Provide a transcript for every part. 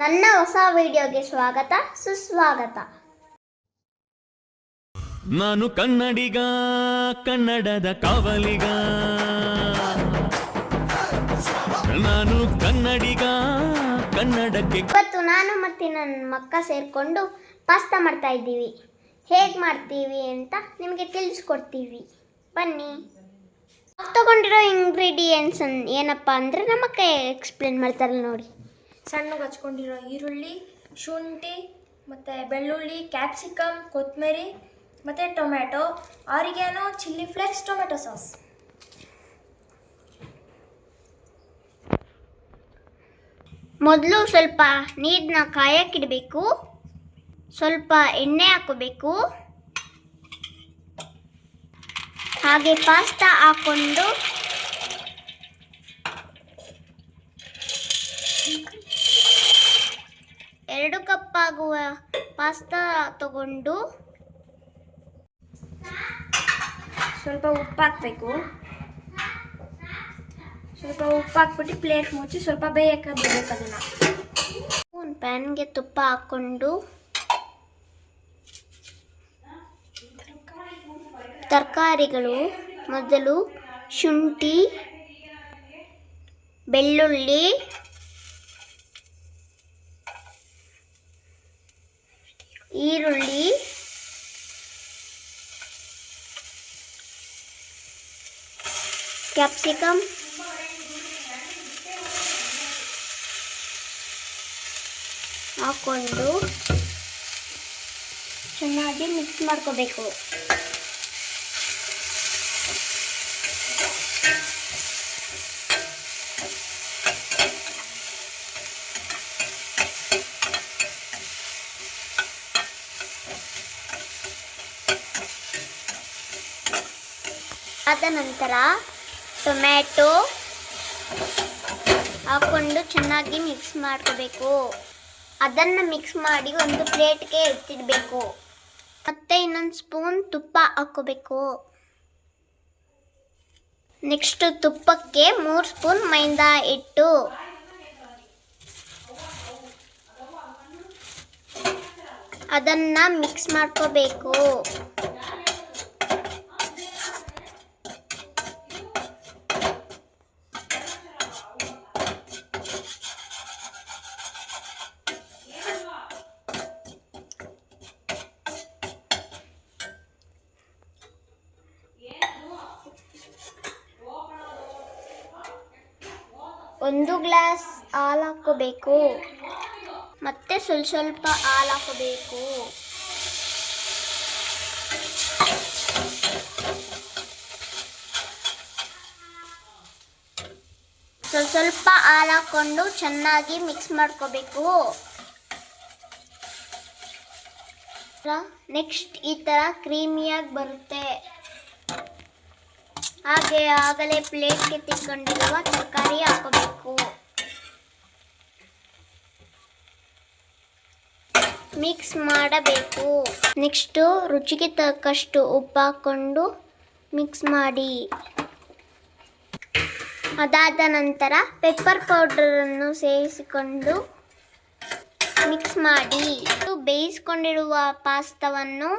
ನನ್ನ ಹೊಸ ವಿಡಿಯೋಗೆ ಸ್ವಾಗತ ಸುಸ್ವಾಗತ. ನಾನು ಕನ್ನಡಿಗ, ಕನ್ನಡದ ಕಾವಲಿಗ. ನಾನು ಕನ್ನಡಿಗ, ಕನ್ನಡಕ್ಕೆ. ಇವತ್ತು ನಾನು ಮತ್ತು ನನ್ನ ಮಕ್ಕ ಸೇರಿಕೊಂಡು ಪಾಸ್ತಾ ಮಾಡ್ತಾ ಇದ್ದೀವಿ. ಹೇಗೆ ಮಾಡ್ತೀವಿ ಅಂತ ನಿಮಗೆ ತಿಳಿಸ್ಕೊಡ್ತೀವಿ, ಬನ್ನಿ. ತಗೊಂಡಿರೋ ಇಂಗ್ರೀಡಿಯೆಂಟ್ಸ್ ಏನಪ್ಪ ಅಂದರೆ ನಮ್ಮ ಅಕ್ಕ ಎಕ್ಸ್ಪ್ಲೇನ್ ಮಾಡ್ತಾರೆ ನೋಡಿ. ಸಣ್ಣಗೆ ಹಚ್ಕೊಂಡಿರೋ ಈರುಳ್ಳಿ, ಶುಂಠಿ ಮತ್ತು ಬೆಳ್ಳುಳ್ಳಿ, ಕ್ಯಾಪ್ಸಿಕಮ್, ಕೊತ್ತಂಬರಿ ಮತ್ತು tomato, ಆರಿಗ್ಯಾನೋ, chilli flakes, tomato sauce. ಮೊದಲು ಸ್ವಲ್ಪ ನೀರನ್ನ ಕಾಯಕ್ಕಿಡಬೇಕು. ಸ್ವಲ್ಪ ಎಣ್ಣೆ ಹಾಕೋಬೇಕು. ಹಾಗೆ ಪಾಸ್ತಾ ಹಾಕ್ಕೊಂಡು ಎರಡು ಕಪ್ ಆಗುವ ಪಾಸ್ತಾ ತಗೊಂಡು ಸ್ವಲ್ಪ ಉಪ್ಪು ಹಾಕಬೇಕು. ಸ್ವಲ್ಪ ಉಪ್ಪು ಹಾಕ್ಬಿಟ್ಟು ಪ್ಲೇಟ್ ಮುಚ್ಚಿ ಸ್ವಲ್ಪ ಬೇಯಕ್ಕೆ ಬಿಡಬೇಕು. ಅದನ್ನು ಒಂದು ಪ್ಯಾನ್ಗೆ ತುಪ್ಪ ಹಾಕ್ಕೊಂಡು ತರಕಾರಿಗಳು ಮೊದಲು ಶುಂಠಿ, ಬೆಳ್ಳುಳ್ಳಿ, ಈರುಳ್ಳಿ, ಕ್ಯಾಪ್ಸಿಕಮ್, ಹಾಕ್ಕೊಂಡು ಚೆನ್ನಾಗಿ ಮಿಕ್ಸ್ ಮಾಡ್ಕೋಬೇಕು. ಅದ ನಂತರ ಟೊಮ್ಯಾಟೊ ಹಾಕ್ಕೊಂಡು ಚೆನ್ನಾಗಿ ಮಿಕ್ಸ್ ಮಾಡ್ಕೋಬೇಕು. ಅದನ್ನು ಮಿಕ್ಸ್ ಮಾಡಿ ಒಂದು ಪ್ಲೇಟ್ಗೆ ಎತ್ತಿಡಬೇಕು. ಮತ್ತೆ ಇನ್ನೊಂದು ಸ್ಪೂನ್ ತುಪ್ಪ ಹಾಕ್ಕೋಬೇಕು. ನೆಕ್ಸ್ಟ್ ತುಪ್ಪಕ್ಕೆ 3 ಸ್ಪೂನ್ ಮೈದಾ ಹಿಟ್ಟು, ಅದನ್ನು ಮಿಕ್ಸ್ ಮಾಡ್ಕೋಬೇಕು. ಒಂದು ಗ್ಲಾಸ್ ಹಾಲು ಹಾಕ್ಕೋಬೇಕು. ಮತ್ತೆ ಸ್ವಲ್ಪ ಹಾಲು ಹಾಕೋಬೇಕು. ಸ್ವಲ್ಪ ಹಾಲು ಹಾಕ್ಕೊಂಡು ಚೆನ್ನಾಗಿ ಮಿಕ್ಸ್ ಮಾಡ್ಕೋಬೇಕು. ನೆಕ್ಸ್ಟ್ ಈ ಥರ ಕ್ರೀಮಿಯಾಗಿ ಬರುತ್ತೆ. ಹಾಗೆ ಆಗಲೇ ಪ್ಲೇಟ್ಗೆ ತಿಕ್ಕೊಂಡಿರುವ ತರಕಾರಿ ಹಾಕೋಬೇಕು. ಮಿಕ್ಸ್ ಮಾಡಬೇಕು. ನೆಕ್ಸ್ಟು ರುಚಿಗೆ ತಕ್ಕಷ್ಟು ಉಪ್ಪು ಹಾಕ್ಕೊಂಡು ಮಿಕ್ಸ್ ಮಾಡಿ. ಅದಾದ ನಂತರ ಪೆಪ್ಪರ್ ಪೌಡರನ್ನು ಸೇರಿಸಿಕೊಂಡು ಮಿಕ್ಸ್ ಮಾಡಿ ಬೇಯಿಸ್ಕೊಂಡಿರುವ ಪಾಸ್ತಾವನ್ನು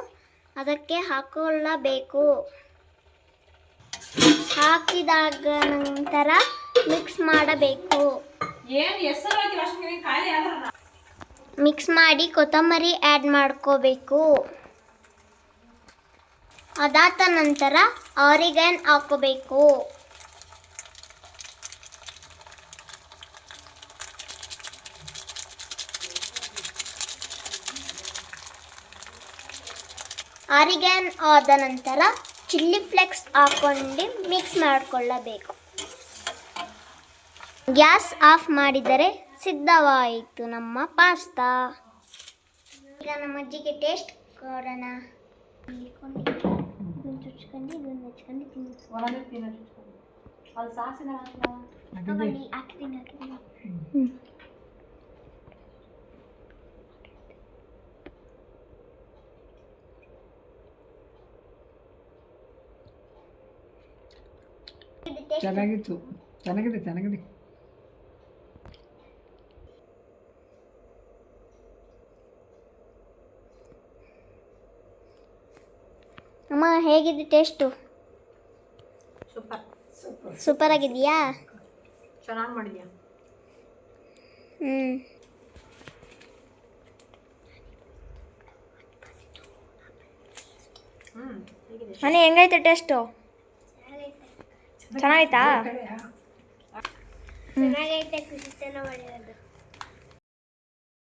ಅದಕ್ಕೆ ಹಾಕೊಳ್ಳಬೇಕು. ಹಾಕಿದಾಗ ನಂತರ ಮಿಕ್ಸ್ ಮಾಡಬೇಕು. ಮಿಕ್ಸ್ ಮಾಡಿ ಕೊತ್ತಂಬರಿ ಆ್ಯಡ್ ಮಾಡ್ಕೋಬೇಕು. ಅದಾದ ನಂತರ ಆರಿಗ್ಯಾನೋ ಹಾಕೋಬೇಕು. ಆರಿಗ್ಯಾನೋ ಆದ ನಂತರ ಚಿಲ್ಲಿ ಫ್ಲೇಕ್ಸ್ ಹಾಕೊಂಡು ಮಿಕ್ಸ್ ಮಾಡಿಕೊಳ್ಳಬೇಕು. ಗ್ಯಾಸ್ ಆಫ್ ಮಾಡಿದರೆ ಸಿದ್ಧವಾಯಿತು ನಮ್ಮ ಪಾಸ್ತಾ. ಈಗ ನಮ್ಮ ಅಜ್ಜಿಗೆ ಟೇಸ್ಟ್ ಕೊಡೋಣ. ಚೆನ್ನಾಗಿದೆ. ಅಮ್ಮ ಹೇಗಿದೆ ಟೇಸ್ಟು? ಸೂಪರ್. ಸೂಪರ್ ಆಗಿದೆಯಾ? ಚೆನ್ನಾಗಿ ಮಾಡಿದ್ಯಾ? ಹ್ಞೂ. ಮನೆ ಹೆಂಗೈತೆ ಟೇಸ್ಟು? ಚೆನ್ನಾಗೈತಾ? ಚೆನ್ನಾಗೈತೆ, ಖುಷಿ ಚೆನ್ನಾಗಿ ಮಾಡಿರೋದು.